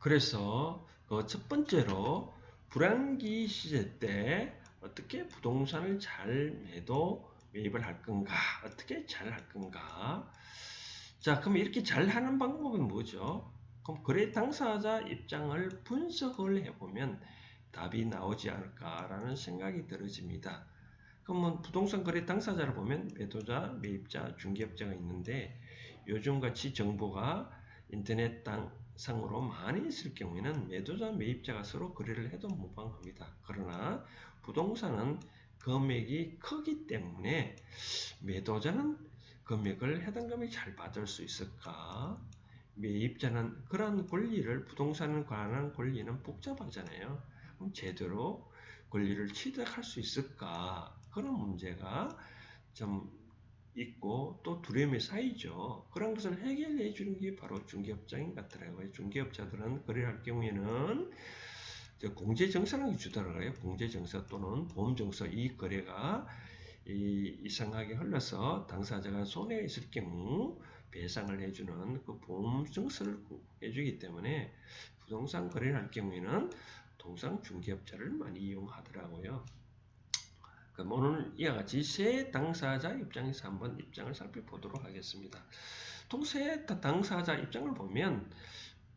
그래서 그 첫 번째로 불황기 시제 때 어떻게 부동산을 잘 매입을 할 건가? 어떻게 잘 할 건가? 자, 그럼 이렇게 잘 하는 방법은 뭐죠? 그럼 거래 당사자 입장을 분석을 해보면 답이 나오지 않을까라는 생각이 들어집니다. 그러면 부동산 거래 당사자를 보면 매도자, 매입자, 중개업자가 있는데 요즘같이 정보가 인터넷 상으로 많이 있을 경우에는 매도자, 매입자가 서로 거래를 해도 무방합니다. 그러나 부동산은 금액이 크기 때문에 매도자는 금액을 해당 금액 잘 받을 수 있을까? 매입자는 그런 권리를 부동산에 관한 권리는 복잡하잖아요. 그럼 제대로 권리를 취득할 수 있을까? 그런 문제가 좀 있고 또 두려움이 쌓이죠. 그런 것을 해결해 주는 게 바로 중개업자인 것 같더라고요. 중개업자들은 거래할 경우에는 공제증서라는 게 주더라고요. 공제증서 또는 보험증서 이 거래가 이상하게 흘러서 당사자가 손해에 있을 경우 배상을 해주는 그 보험증서를 해주기 때문에 부동산 거래를 할 경우에는 통상 중개업자를 많이 이용하더라고요. 그럼 오늘 이와 같이 세 당사자 입장에서 한번 입장을 살펴보도록 하겠습니다. 통세 당사자 입장을 보면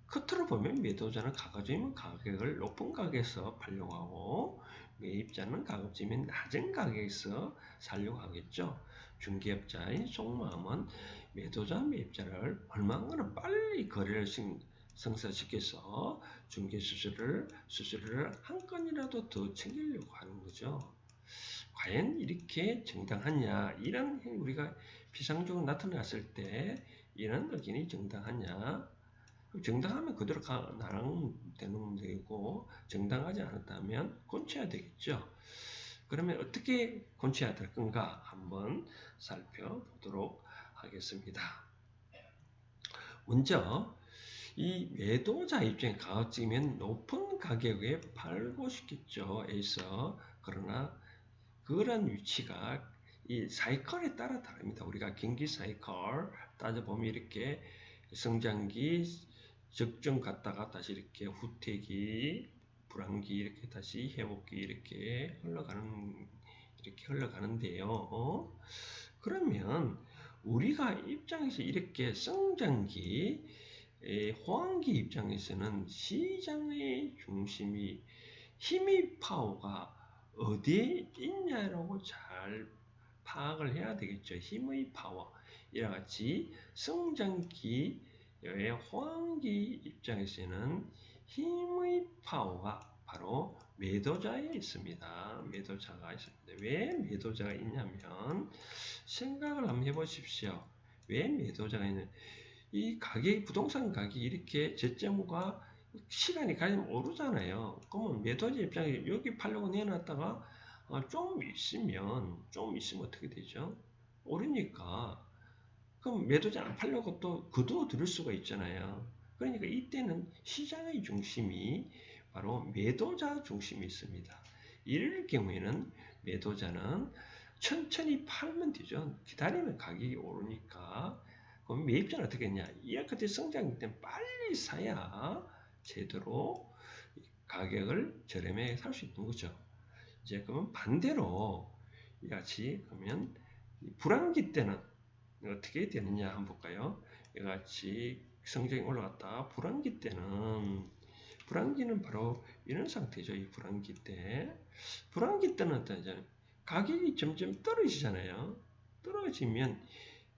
끝으로 보면 매도자는 가급적이면 가격을 높은 가격에서 팔려고 하고 매입자는 가급적이면 낮은 가격에서 살려고 하겠죠. 중개업자의 속마음은 매도자, 매입자를 얼마나 빨리 거래를 성사시켜서 중개 수수료를 한 건이라도 더 챙기려고 하는 거죠. 과연 이렇게 정당하냐? 이런 우리가 피상적으로 나타났을 때 이런 의견이 정당하냐? 정당하면 그대로 나랑 되는 문제이고 정당하지 않았다면 고쳐야 되겠죠. 그러면 어떻게 고쳐야 될 건가 한번 살펴보도록 하겠습니다. 먼저 이 매도자 입장에 가급적이면 높은 가격에 팔고 싶겠죠. 에서 그러나 그런 위치가 이 사이클에 따라 다릅니다. 우리가 경기 사이클 따져보면 이렇게 성장기 적정 갔다가 다시 이렇게 후퇴기, 불황기 이렇게 다시 회복기 이렇게 흘러가는데요. 그러면 우리가 입장에서 이렇게 성장기, 호황기 입장에서는 시장의 중심이 힘의 파워가 어디에 있냐라고 잘 파악을 해야 되겠죠. 힘의 파워. 이와 같이 성장기 호황기 입장에서는 힘의 파워가 바로 매도자에 있습니다. 매도자가 있습니다. 왜 매도자가 있냐면 생각을 한번 해보십시오. 왜 매도자가 있는 이 가격 부동산 가격이 이렇게 저점과 시간이 가면 오르잖아요. 그러면 매도자 입장에 여기 팔려고 내놨다가 좀 있으면 어떻게 되죠? 오르니까 그럼 매도자 안 팔려고 또 거두어 들을 수가 있잖아요. 그러니까 이때는 시장의 중심이 바로 매도자 중심이 있습니다. 이럴 경우에는 매도자는 천천히 팔면 되죠. 기다리면 가격이 오르니까. 그럼 매입자는 어떻게 했냐? 이와 같이 성장기 때문에 빨리 사야 제대로 가격을 저렴하게 살 수 있는 거죠. 이제 그러면 반대로 이같이 그러면 불황기 때는 어떻게 되느냐 한번 볼까요? 이같이 성장이 올라갔다 불황기 때는 불황기는 바로 이런 상태죠. 이 불황기 때는 어떠냐? 가격이 점점 떨어지잖아요. 떨어지면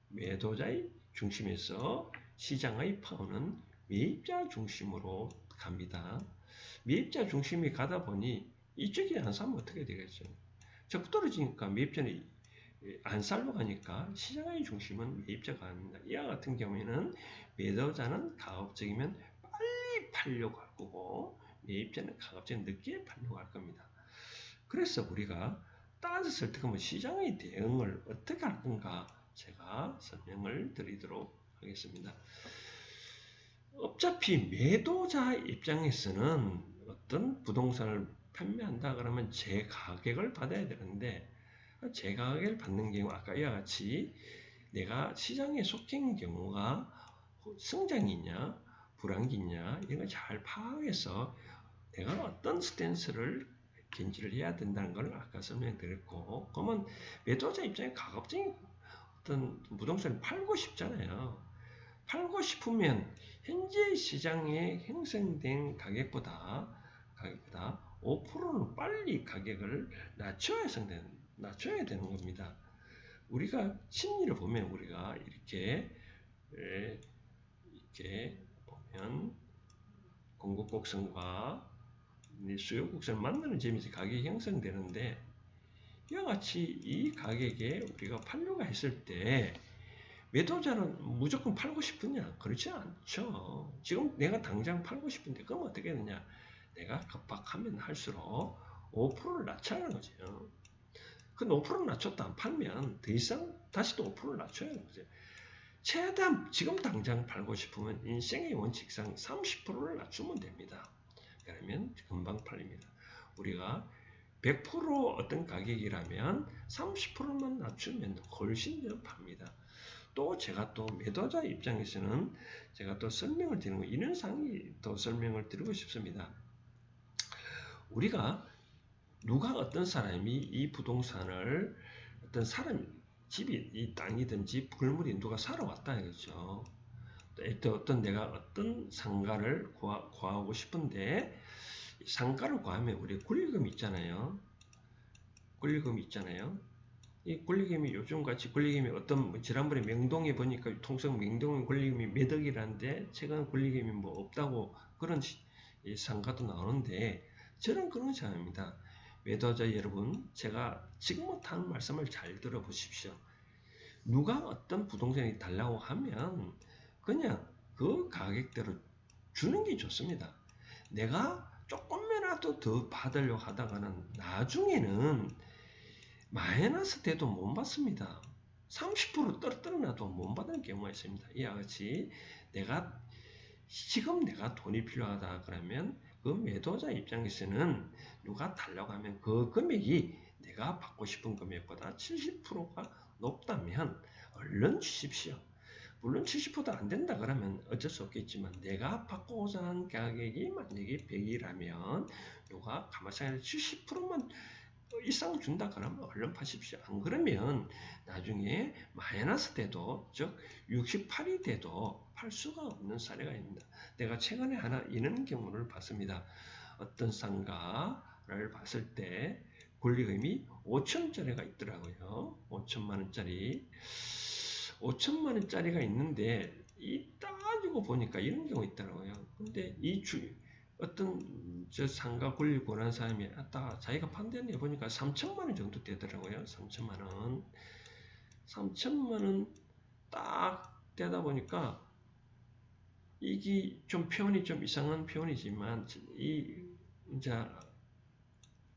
매도자의 중심에서 시장의 파워는 매입자 중심으로 갑니다. 매입자 중심이 가다 보니 이쪽이 안 사면 어떻게 되겠죠? 자꾸 떨어지니까 매입자는 안 살러 가니까 시장의 중심은 매입자가 아닙니다. 이와 같은 경우에는 매도자는 가급적이면 빨리 팔려고 할 거고 매입자는 가급적 늦게 팔려고 할 겁니다. 그래서 우리가 따졌을 때 그러면 시장의 대응을 어떻게 할 건가 제가 설명을 드리도록 하겠습니다. 어차피 매도자 입장에서는 어떤 부동산을 판매한다 그러면 제 가격을 받아야 되는데 제 가격을 받는 경우 아까 이와 같이 내가 시장에 속한 경우가 성장이냐 불황기냐 이런 걸 잘 파악해서 내가 어떤 스탠스를 견지를 해야 된다는 걸 아까 설명드렸고, 그러면 매도자 입장에 가급적인 어떤 부동산을 팔고 싶잖아요. 팔고 싶으면 현재 시장에 형성된 가격보다 5%는 빨리 가격을 낮춰야 되는 겁니다. 우리가 심리를 보면 우리가 이렇게 보면 공급 곡선과 수요 곡선을 만나는 점에서 가격이 형성되는데, 이와 같이 이 가격에 우리가 팔려고 했을 때 매도자는 무조건 팔고 싶으냐? 그렇지 않죠. 지금 내가 당장 팔고 싶은데 그럼 어떻게 되냐? 내가 급박하면 할수록 5%를 낮춰야 하는 거죠. 그 5%를 낮췄다 안 팔면 더 이상 다시 또 5%를 낮춰야 하는 거죠. 최대한 지금 당장 팔고 싶으면 인생의 원칙상 30%를 낮추면 됩니다. 그러면 금방 팔립니다. 우리가 100% 어떤 가격이라면 30%만 낮추면 훨씬 더 팝니다. 또 제가 또 매도자 입장에서는 제가 또 설명을 드리는 거, 이런 상황이 또 설명을 드리고 싶습니다. 우리가 누가 어떤 사람이 이 부동산을 어떤 사람 집이 이 땅이든지 건물이 누가 사러 왔다 이거죠. 또 어떤 내가 어떤 상가를 구하고 싶은데 상가를 구하면 우리 권리금이 있잖아요. 권리금이 있잖아요. 이 권리금이 요즘같이 권리금이 어떤 지난번에 명동에 보니까 통상 명동의 권리금이 몇 억이라는데 최근 권리금이 뭐 없다고 그런 상가도 나오는데, 저는 그런 생각입니다. 매도자 여러분, 제가 지금부터 하는 말씀을 잘 들어보십시오. 누가 어떤 부동산이 달라고 하면 그냥 그 가격대로 주는 게 좋습니다. 내가 조금이라도 더 받으려고 하다가는 나중에는 마이너스 돼도 못 받습니다. 30% 떨어뜨려놔도 못 받는 경우가 있습니다. 이와 같이 지금 내가 돈이 필요하다 그러면 그 매도자 입장에서는 누가 달라고 하면 그 금액이 내가 받고 싶은 금액보다 70%가 높다면 얼른 주십시오. 물론 70%도 안 된다 그러면 어쩔 수 없겠지만, 내가 받고자 하는 가격이 만약에 100이라면 누가 가만히 70%만 이상 준다 그러면 얼른 파십시오. 안 그러면 나중에 마이너스 돼도, 즉 68이 돼도 팔 수가 없는 사례가 있습니다. 내가 최근에 하나 이런 경우를 봤습니다. 어떤 상가를 봤을 때 권리금이 5천원짜리가 있더라고요. 5천만원짜리 5천만원짜리가 있는데 이 따지고 보니까 이런 경우 있더라고요. 근데 어떤 저 상가 권리 권한 사람이 자기가 판단해 보니까 3천만 원 정도 되더라고요. 3천만 원. 3천만 원 딱 되다 보니까 이게 좀 표현이 좀 이상한 표현이지만, 이제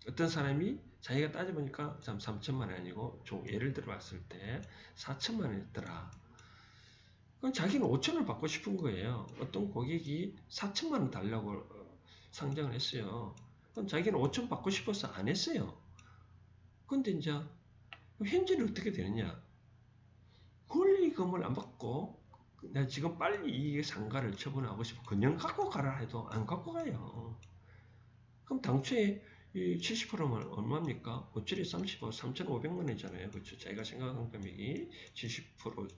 어떤 사람이 자기가 따져보니까 3천만 원 아니고 예를 들어 봤을 때 4천만 원이었더라. 그럼 자기는 5천을 받고 싶은 거예요. 어떤 고객이 4천만 원 달라고 상장을 했어요. 그럼 자기는 5천 받고 싶어서 안 했어요. 근데 이제 현재는 어떻게 되느냐? 권리금을 안 받고 내가 지금 빨리 이 상가를 처분하고 싶어 그냥 갖고 가라 해도 안 갖고 가요. 그럼 당초에 이 70%면 얼마입니까? 5천에 35, 3,500만 원이잖아요. 그렇죠? 자기가 생각한 금액이 70%,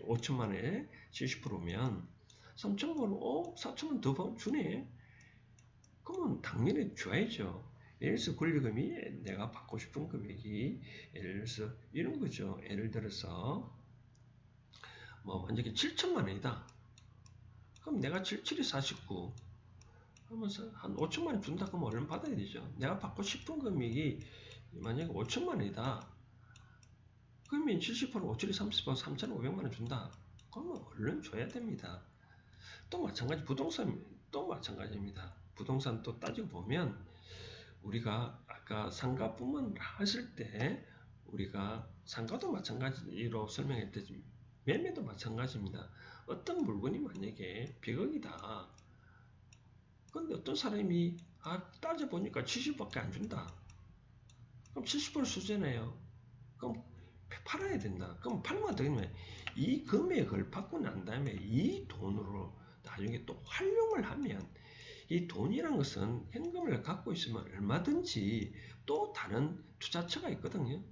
5천만 원에 70%면 3천만 원, 4천만 원 더 주네. 그러면 당연히 줘야죠. 예를 들어서 권리금이 내가 받고 싶은 금액이 예를 들어서 이런 거죠. 예를 들어서 뭐 만약에 7천만 원이다. 그럼 내가 77이 49 하면서 한 5천만 원 준다 그러면 얼른 받아야 되죠. 내가 받고 싶은 금액이 만약에 5천만 원이다. 그러면 70% 5천이 30% 3,500만 원 준다. 그러면 얼른 줘야 됩니다. 또 마찬가지 또 마찬가지입니다. 부동산 또 따지고 보면 우리가 아까 상가뿐만 했을 때 우리가 상가도 마찬가지로 설명했듯이 매매도 마찬가지입니다. 어떤 물건이 만약에 100억이다. 근데 어떤 사람이 따져보니까 70밖에 안 준다. 그럼 70% 수준이에요. 그럼 팔아야 된다. 그럼 팔면 어떻게 되냐면 이 금액을 받고 난 다음에 이 돈으로 나중에 또 활용을 하면 이 돈이란 것은 현금을 갖고 있으면 얼마든지 또 다른 투자처가 있거든요.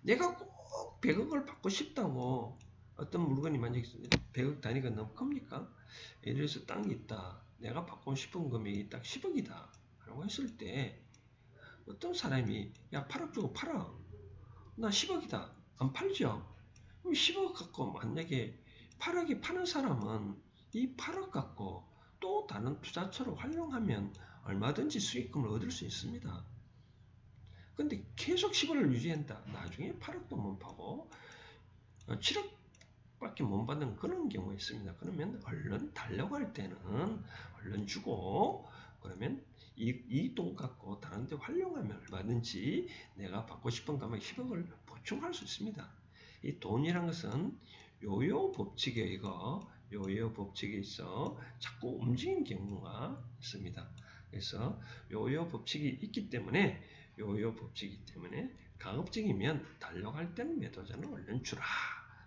내가 꼭 100억을 받고 싶다고 어떤 물건이 만약 100억 단위가 너무 큽니까? 예를 들어서 땅이 있다. 내가 받고 싶은 금액이 딱 10억이다. 라고 했을 때 어떤 사람이 야 8억 주고 팔아. 나 10억이다. 안 팔죠? 그럼 10억 갖고 만약에 8억에 파는 사람은 이 8억 갖고 또 다른 투자처로 활용하면 얼마든지 수익금을 얻을 수 있습니다. 근데 계속 10억을 유지한다. 나중에 8억도 못 파고 7억밖에 못 받는 그런 경우가 있습니다. 그러면 얼른 달라고 할 때는 얼른 주고 그러면 이 돈 갖고 다른 데 활용하면 얼마든지 내가 받고 싶은 금액 10억을 보충할 수 있습니다. 이 돈이란 것은 요요 법칙에 요요 법칙에 있어 자꾸 움직이는 경우가 있습니다. 그래서 요요 법칙이 있기 때문에 요요 법칙이기 때문에 가급적이면 달려갈 때는 매도자는 얼른 주라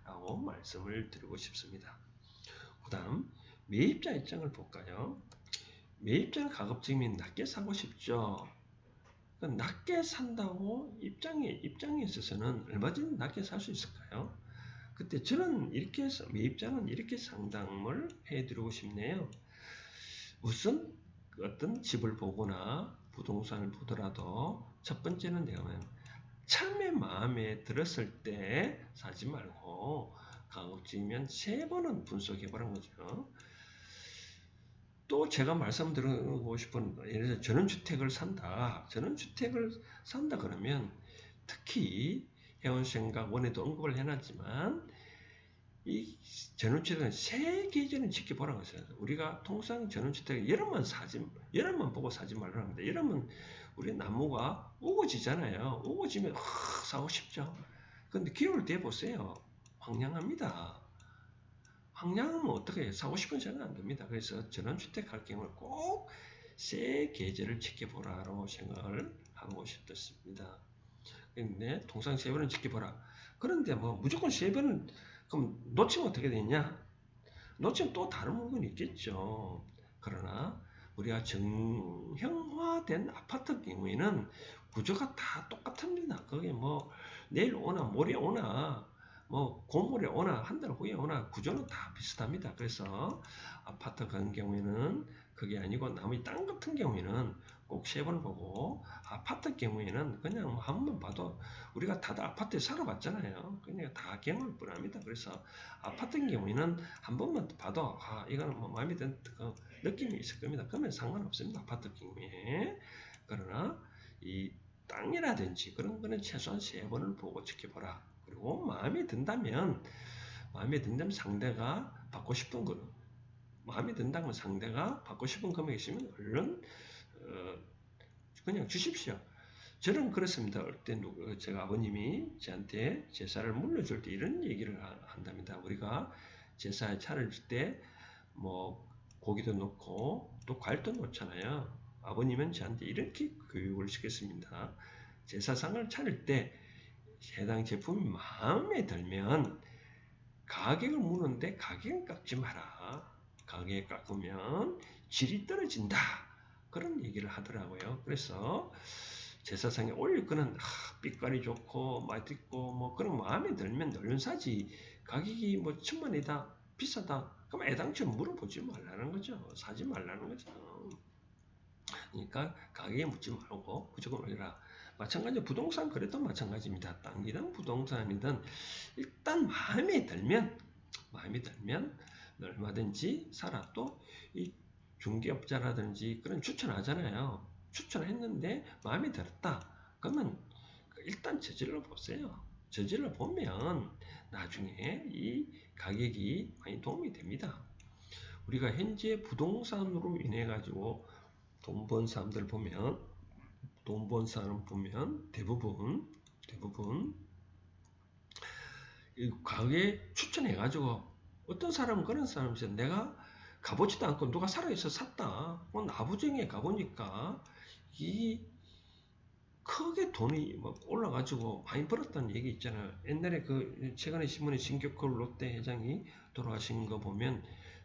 라고 말씀을 드리고 싶습니다. 그 다음 매입자 입장을 볼까요? 매입자는 가급적이면 낮게 사고 싶죠. 낮게 산다고 입장에 있어서는 얼마든지 낮게 살 수 있을까요? 그때 저는 이렇게 해서 매입자는 이렇게 상담을 해드리고 싶네요. 우선 어떤 집을 보거나 부동산을 보더라도 첫 번째는 내가 처음에 마음에 들었을 때 사지 말고 가급적이면 3번은 분석해 보라는 거죠. 또 제가 말씀드리고 싶은 예를 들어 전원주택을 산다. 전원주택을 산다 그러면 특히 해운생각 원에도 언급을 해놨지만 이 전원주택은 3계절은 지켜보라는 것이에요. 우리가 통상 전원주택을 여름만 보고 사지 말라는 겁니다. 여름은 우리 나무가 우거지잖아요. 우거지면 사고 싶죠. 근데 기회를 대보세요. 황량합니다. 황량하면 어떻게 사고 싶은 생각 안 듭니다. 그래서 전원주택 할 경우는 꼭 새 계절을 지켜보라고 생각을 하고 싶습니다. 근데 통상 3번은 지켜보라. 그런데 뭐 무조건 3번은 그럼 놓치면 어떻게 되냐? 놓치면 또 다른 물건이 있겠죠. 그러나 우리가 정형화된 아파트 경우에는 구조가 다 똑같습니다. 그게 뭐 내일 오나 모레 오나 뭐 고모레 오나 한 달 후에 오나 구조는 다 비슷합니다. 그래서 아파트 같은 경우에는 그게 아니고 나머지 땅 같은 경우에는 꼭 3번 보고 아파트 경우에는 그냥 한 번 봐도 우리가 다들 아파트에 살아봤잖아요. 그냥 다 경험을 뻔합니다. 그래서 아파트 경우에는 한 번만 봐도 이거는 뭐 마음에 드는 그 느낌이 있을 겁니다. 그러면 상관없습니다. 아파트 경우에. 그러나 이 땅이라든지 그런 거는 최소한 3번을 보고 지켜보라. 그리고 마음에 든다면 상대가 받고 싶은 거는 마음에 든다면 상대가 받고 싶은 금액이 있으면 얼른 그냥 주십시오. 저는 그렇습니다. 어때 제가 아버님이 저한테 제사를 물려줄 때 이런 얘기를 한답니다. 우리가 제사에 차를 줄 때 뭐 고기도 넣고 또 과일도 넣잖아요. 아버님은 저한테 이렇게 교육을 시켰습니다. 제사상을 차릴 때 해당 제품이 마음에 들면 가격을 묻는데 가격은 깎지 마라. 가격에 깎으면 질이 떨어진다. 그런 얘기를 하더라고요. 그래서 제사상에 올릴 거는 빛깔이 좋고 맛있고 뭐 그런 마음에 들면 얼른 사지. 가격이 뭐 10,000원이다 비싸다 그럼 애당초 물어보지 말라는 거죠. 사지 말라는 거죠. 그러니까 가격에 묻지 말고 무조건 올려라. 마찬가지로 부동산 거래도 마찬가지입니다. 땅이든 부동산이든 일단 마음에 들면 얼마든지 사라. 또 이 중개업자라든지 그런 추천하잖아요. 추천했는데 마음에 들었다. 그러면 일단 저질러 보세요. 저질러 보면 나중에 이 가격이 많이 도움이 됩니다. 우리가 현재 부동산으로 인해 가지고 돈 번 사람들 보면 대부분 이 가게 추천해 가지고 어떤 사람은 그런 사람이 있어요. 내가 가보지도 않고 누가 살아있어 샀다. 나부정에 가보니까 이 크게 돈이 막 올라가지고 많이 벌었다는 얘기 있잖아요. 옛날에 그 최근에 신문에 신격호 롯데 회장이 돌아가신 거 보면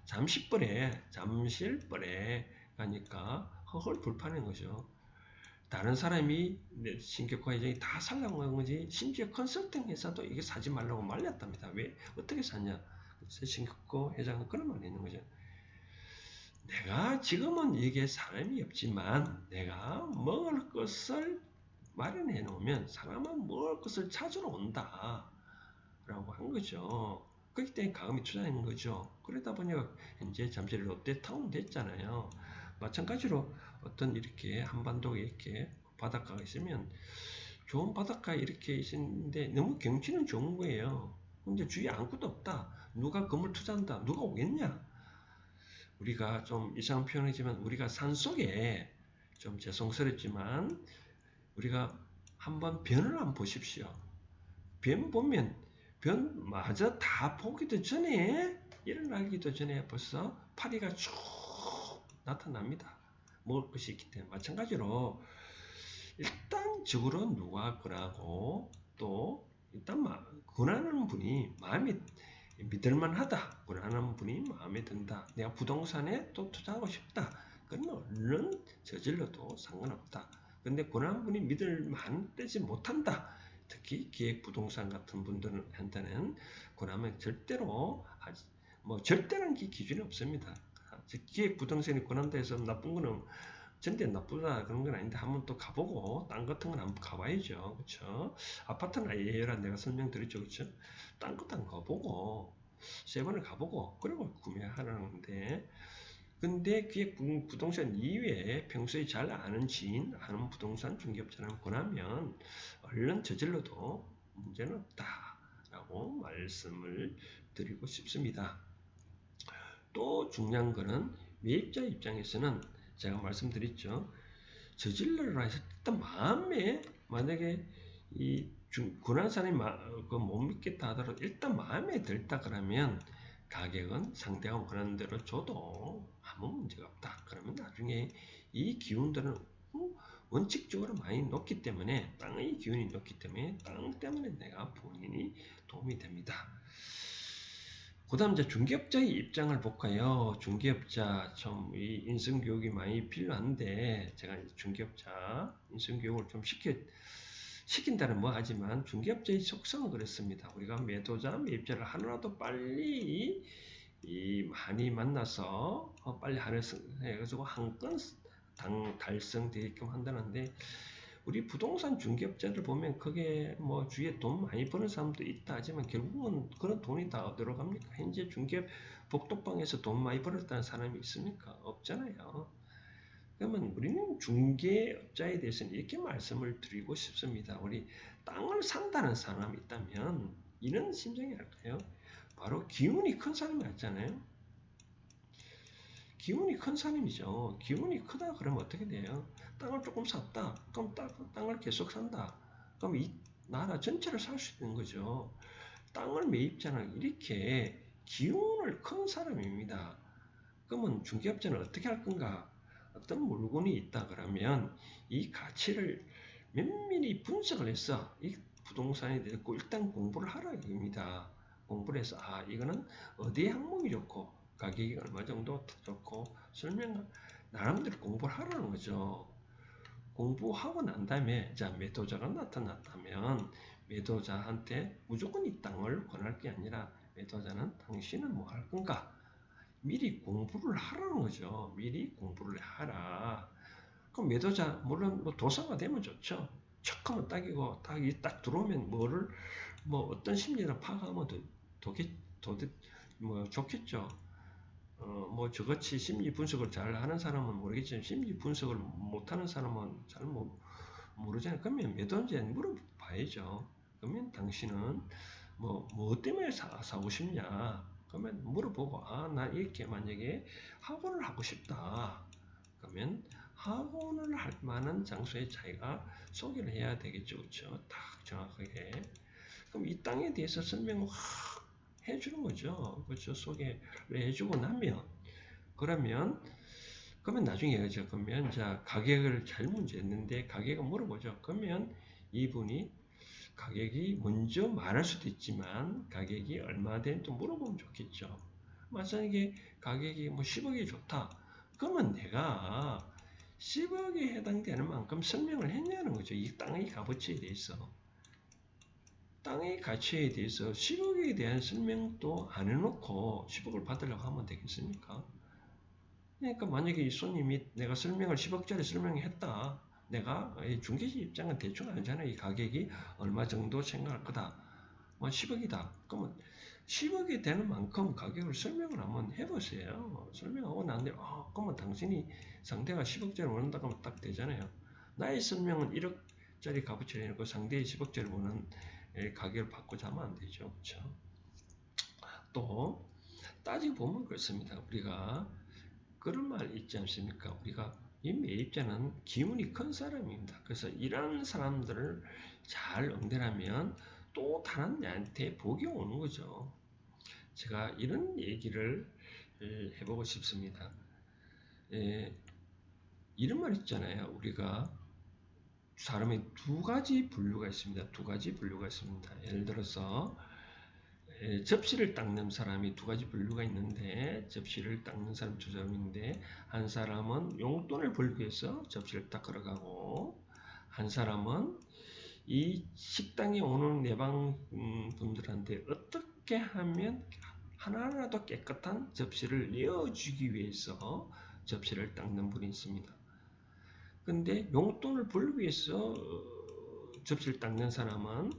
잠실벌에 가니까 헐 불판인 거죠. 다른 사람이 신격화 회장이 다 살라고 한 거지, 심지어 컨설팅 회사도 이게 사지 말라고 말렸답니다. 왜? 어떻게 샀냐? 신격화 회장은 그런 말이 있는 거죠. 내가 지금은 이게 사람이 없지만 내가 먹을 것을 마련해 놓으면 사람은 먹을 것을 찾으러 온다 라고 한 거죠. 그렇기 때문에 가금이 투자하는 거죠. 그러다 보니까 현재 잠실 롯데타운 됐잖아요. 마찬가지로 어떤 이렇게 한반도에 이렇게 바닷가가 있으면 좋은 바닷가 이렇게 있는데 너무 경치는 좋은 거예요. 근데 주위에 아무것도 없다. 누가 건물 투자한다. 누가 오겠냐? 우리가 좀 이상한 표현이지만 우리가 산속에 좀 죄송스럽지만 우리가 한번 변을 한번 보십시오. 변 보면 변마저 다 보기도 전에 일어나기도 전에 벌써 파리가 쭉 나타납니다. 먹을 것이 있기 때문에 마찬가지로 일단 적으로 누가 권하고 또 일단 권하는 분이 마음이 믿을만하다. 권하는 분이 마음에 든다. 내가 부동산에 또 투자하고 싶다. 그러면 얼른 저질러도 상관없다. 근데 권하는 분이 믿을만하지 못한다. 특히 기획부동산 같은 분들한테는 권하면 절대로 하지, 뭐 절대라는 기준이 없습니다. 기획부동산이 권한다 해서 나쁜 거는 전대 나쁘다 그런 건 아닌데 한번 또 가보고 땅 같은 건 한번 가봐야죠. 그렇죠? 아파트는 아예라 내가 설명드렸죠. 그렇죠? 땅 것도 한번 가보고 세 번을 가보고 그리고 구매하라는데 근데 기획부동산 이외에 평소에 잘 아는 지인, 아는 부동산 중개업자를 권하면 얼른 저질러도 문제는 없다라고 말씀을 드리고 싶습니다. 또 중요한 거는 매입자 입장에서는 제가 말씀드렸죠. 저질러라 해서 일단 마음에 만약에 이 권한 사람이 못 믿겠다 하더라도 일단 마음에 들다 그러면 가격은 상대가 원하는 대로 줘도 아무 문제가 없다. 그러면 나중에 이 기운들은 원칙적으로 많이 높기 때문에 땅의 기운이 높기 때문에 땅 때문에 내가 본인이 도움이 됩니다. 그 다음 이제 중개업자의 입장을 볼까요? 중개업자 좀 이 인성교육이 많이 필요한데 제가 중개업자 인성교육을 좀 시킨다는 뭐 하지만 중개업자의 속성은 그렇습니다. 우리가 매도자, 매입자를 하루라도 빨리 많이 만나서 빨리 해가지고 한 건 달성되게끔 한다는데 우리 부동산 중개업자들 보면 그게 뭐 주위에 돈 많이 버는 사람도 있다 하지만 결국은 그런 돈이 다 어디로 갑니까? 현재 중개업 복덕방에서 돈 많이 벌었다는 사람이 있습니까? 없잖아요. 그러면 우리는 중개업자에 대해서는 이렇게 말씀을 드리고 싶습니다. 우리 땅을 산다는 사람이 있다면 이런 심정이 할까요? 바로 기운이 큰 사람이 있잖아요. 기운이 큰 사람이죠. 기운이 크다 그러면 어떻게 돼요? 땅을 조금 샀다. 그럼 땅을 계속 산다. 그럼 이 나라 전체를 살 수 있는 거죠. 땅을 매입자는 이렇게 기운을 큰 사람입니다. 그러면 중개업자는 어떻게 할 건가? 어떤 물건이 있다 그러면 이 가치를 면밀히 분석을 해서 이 부동산에 대해서 일단 공부를 하라 이겁니다. 공부를 해서 이거는 어디에 항목이 좋고 가격이 얼마 정도 좋고 설명 나름대로 공부를 하라는 거죠. 공부하고 난 다음에 자 매도자가 나타났다면 매도자한테 무조건 이 땅을 권할 게 아니라 매도자는 당신은 뭐 할 건가? 미리 공부를 하라는 거죠. 미리 공부를 하라. 그럼 매도자 물론 뭐 도사가 되면 좋죠. 척 하면 딱이고 딱 들어오면 뭐를 뭐 어떤 심리를 파악하면 뭐 좋겠죠. 뭐 저같이 심리 분석을 잘 하는 사람은 모르겠지만 심리 분석을 못하는 사람은 잘 모르잖아요. 그러면 매도자에 물어봐야죠. 그러면 당신은 뭐 때문에 사고 싶냐? 그러면 물어보고 나 이렇게 만약에 학원을 하고 싶다. 그러면 학원을 할 만한 장소에 자기가 소개를 해야 되겠죠. 그렇죠? 딱 정확하게. 그럼 이 땅에 대해서 설명을 확 해주는 거죠. 그렇죠? 소개를 해주고 나면 그러면 나중에 그죠. 그러면 자 가격을 잘 문제했는데 가격을 물어보죠. 그러면 이분이 가격이 먼저 말할 수도 있지만 가격이 얼마 된지 물어보면 좋겠죠. 만약에 가격이 뭐 10억이 좋다. 그러면 내가 10억에 해당되는 만큼 설명을 했냐는 거죠. 이 땅의 값어치에 대해서. 땅의 가치에 대해서 10억에 대한 설명도 안 해놓고 10억을 받으려고 하면 되겠습니까? 그러니까 만약에 이 손님이 내가 설명을 10억짜리 설명했다. 내가 중개시 입장은 대충 알잖아요. 이 가격이 얼마 정도 생각할 거다. 뭐 10억이다. 그러면 10억이 되는 만큼 가격을 설명을 한번 해보세요. 설명하고 난 뒤에 그러면 당신이 상대가 10억짜리 원한다 그러면 딱 되잖아요. 나의 설명은 1억짜리 값어치를 해놓고 상대의 10억짜리 원하는 가격을 받고자 하면 안 되죠. 그렇죠? 또 따지고 보면 그렇습니다. 우리가 그런 말 있지 않습니까? 우리가 이 매입자는 기운이 큰 사람입니다. 그래서 이런 사람들을 잘 응대하면 또 다른 애한테 복이 오는 거죠. 제가 이런 얘기를 해보고 싶습니다. 이런 말 있잖아요. 우리가 사람의 두 가지 분류가 있습니다. 두 가지 분류가 있습니다. 예를 들어서 접시를 닦는 사람이 두 가지 분류가 있는데 접시를 닦는 사람 두 사람인데 한 사람은 용돈을 벌기 위해서 접시를 닦으러 가고 한 사람은 이 식당에 오는 내방 분들한테 어떻게 하면 하나하나도 깨끗한 접시를 내어주기 위해서 접시를 닦는 분이 있습니다. 근데 용돈을 벌기 위해서 접시를 닦는 사람은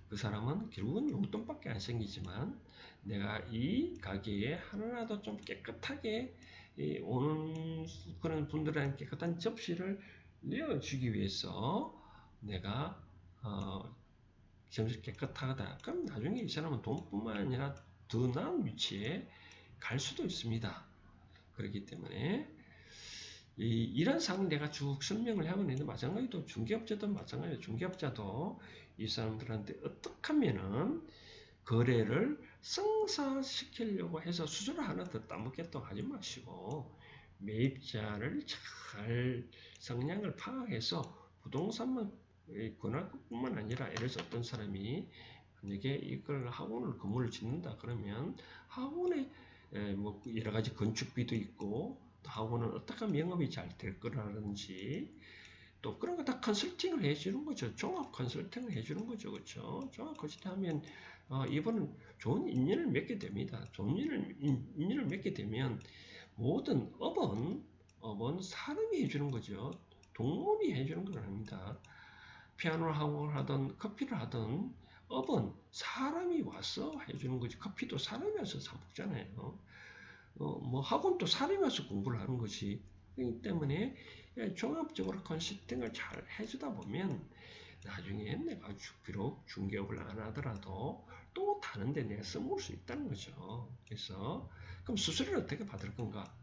그 사람은 결국은 용돈밖에 안 생기지만 내가 이 가게에 하나라도 좀 깨끗하게 오는 그런 분들한테 깨끗한 접시를 내어주기 위해서 내가 점점 깨끗하다. 그럼 나중에 이 사람은 돈뿐만 아니라 더 나은 위치에 갈 수도 있습니다. 그렇기 때문에 이런 상황을 내가 쭉 설명을 하고 있는데 마찬가지로 중개업자도 마찬가지예요. 중개업자도 이 사람들한테 어떻게 하면은 거래를 성사시키려고 해서 수수료 하나 더 따먹겠다고 하지 마시고 매입자를 잘 성향을 파악해서 부동산만 권할 것뿐만 아니라 예를 들어서 어떤 사람이 만약에 이걸 학원을 건물을 짓는다 그러면 학원에 뭐 여러 가지 건축비도 있고 학원은 어떻게 명업이 잘 될 거라든지 또 그런 거 다 컨설팅을 해주는 거죠. 종합 컨설팅을 해주는 거죠. 그렇죠? 종합 컨설팅 하면 이분은 좋은 인연을 맺게 됩니다. 좋은 인연을 맺게 되면 모든 업은 사람이 해주는 거죠. 동업이 해주는 건 아닙니다. 피아노 학원을 하든 커피를 하든 업은 사람이 와서 해주는 거지. 커피도 사람이 와서 사 먹잖아요. 뭐 학원도 사람이 와서 공부를 하는 것이 그렇기 때문에 종합적으로 컨설팅을 잘 해주다 보면 나중에 내가 비록 중개업을 안 하더라도 또 다른 데 내가 써먹을 수 있다는 거죠. 그래서 그럼 수수료를 어떻게 받을 건가?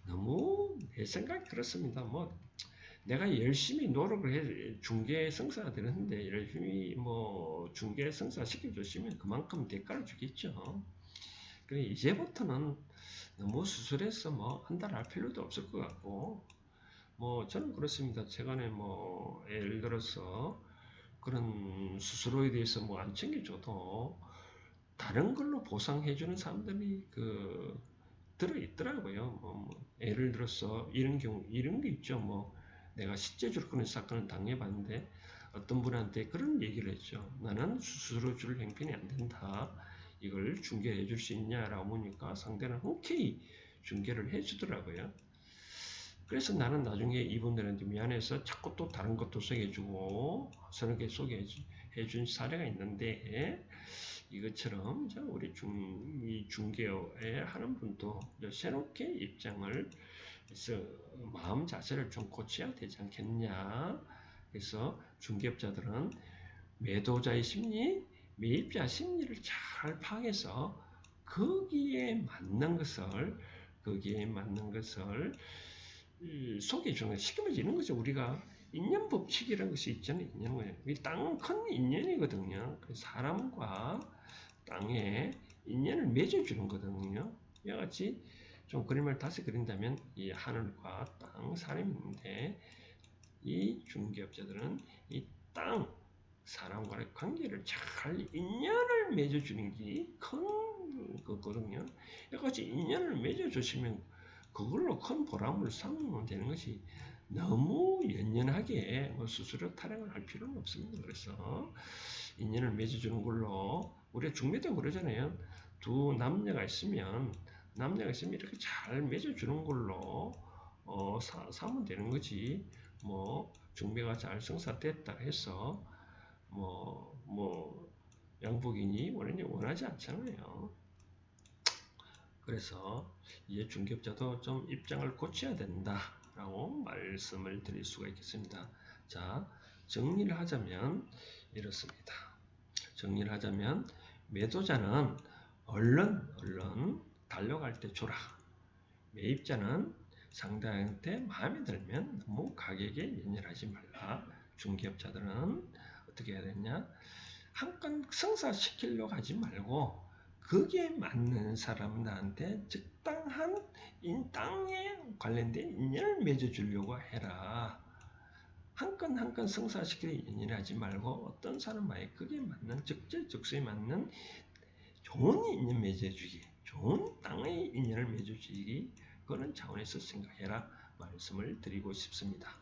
너무 내 생각이 그렇습니다. 뭐 내가 열심히 노력을 해 중개 성사가 되는데 열심히 뭐 중개 성사 시켜주시면 그만큼 대가를 주겠죠. 그래 이제부터는 너무 수술해서 뭐 한 달 할 필요도 없을 것 같고 뭐 저는 그렇습니다. 최근에 뭐 예를 들어서 그런 수수료에 대해서 뭐 안 챙겨줘도 다른 걸로 보상해주는 사람들이 들어 있더라고요. 뭐 예를 들어서 이런 경우 이런 게 있죠. 뭐 내가 실제적으로 그런 사건을 당해봤는데 어떤 분한테 그런 얘기를 했죠. 나는 수수료 줄 형편이 안 된다. 이걸 중개해 줄 수 있냐라고 하니까 상대는 흔쾌히 중개를 해주더라고요. 그래서 나는 나중에 이분들한테 미안해서 자꾸 또 다른 것도 소개해주고 서너 개 소개해준 사례가 있는데 이것처럼 우리 중개에 하는 분도 새롭게 입장을 해서 마음 자세를 좀 고쳐야 되지 않겠냐. 그래서 중개업자들은 매도자의 심리, 매입자 심리를 잘 파악해서 거기에 맞는 것을 소개해 주는 거예요. 쉽게 말해서 이런 거죠. 우리가 인연 법칙이라는 것이 있잖아요. 이 땅은 큰 인연이거든요. 사람과 땅에 인연을 맺어주는 거거든요. 이와 같이 좀 그림을 다시 그린다면 이 하늘과 땅, 사람이 있는데 이 중개업자들은 이 땅, 사람과의 관계를 잘 인연을 맺어주는 게 큰 거거든요. 이같이 인연을 맺어주시면 그걸로 큰 보람을 삼으면 되는 것이 너무 연연하게 뭐 스스로 타령을 할 필요는 없습니다. 그래서 인연을 맺어주는 걸로 우리가 중매 때 그러잖아요. 두 남녀가 있으면 이렇게 잘 맺어주는 걸로 사면 되는 거지. 뭐 중매가 잘 성사됐다 해서 뭐 양복이니 원하지 않잖아요. 그래서 이제 중개업자도 좀 입장을 고쳐야 된다라고 말씀을 드릴 수가 있겠습니다. 자, 정리를 하자면 이렇습니다. 정리를 하자면 매도자는 얼른 달려갈 때 줘라. 매입자는 상대한테 마음에 들면 너무 가격에 연연하지 말라. 중개업자들은 어떻게 해야 되냐? 한 건 성사시키려고 하지 말고 거기에 맞는 사람들한테 적당한 땅에 관련된 인연을 맺어주려고 해라. 한 건 성사시키려 연연하지 말고 어떤 사람과의 거기에 맞는 적재적소에 맞는 좋은 인연 맺어주기, 좋은 땅의 인연을 맺어주기 그런 차원에서 생각해라 말씀을 드리고 싶습니다.